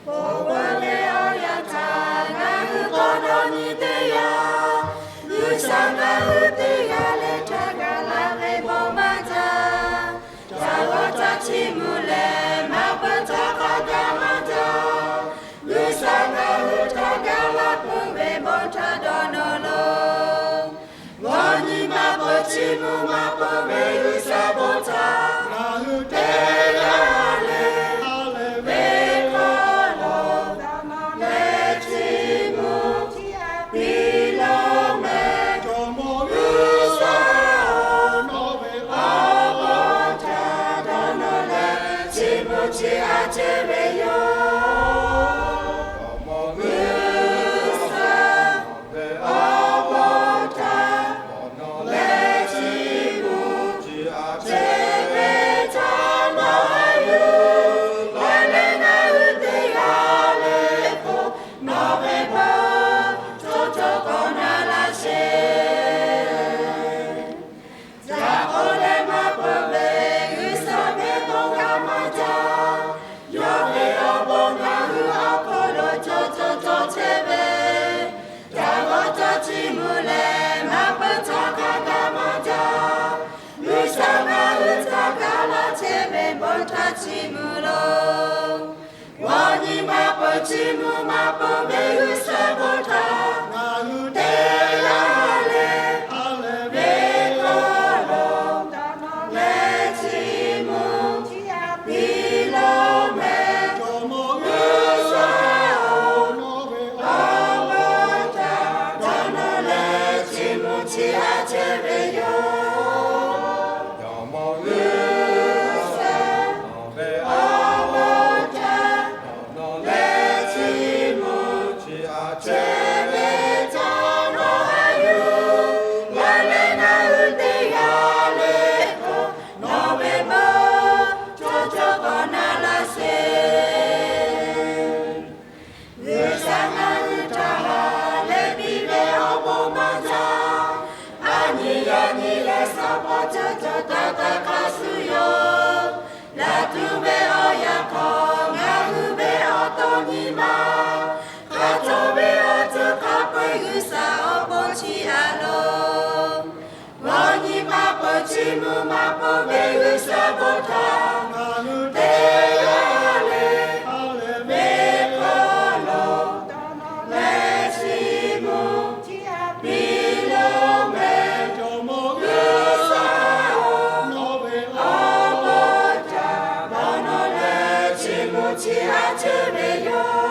보고래 어야타 거론이 되야 의사가 의대야 레타가 라레 보마자 자와자 치물레 마바자가 가마자 의사가 의타가 라포베 보타도노로 원이 마보치무 마보베 의사보자 치무로 원이 마포 치무 마포 메우사 보타 나우데야레 메코로 레치무 빌로메 우사오 아바타 다노레 치무 치아체베요 치무 마포 메우사 보타 나누데야레 메코로 레치무 빌로메 우사오 아보타 나노레 치무 치아체메요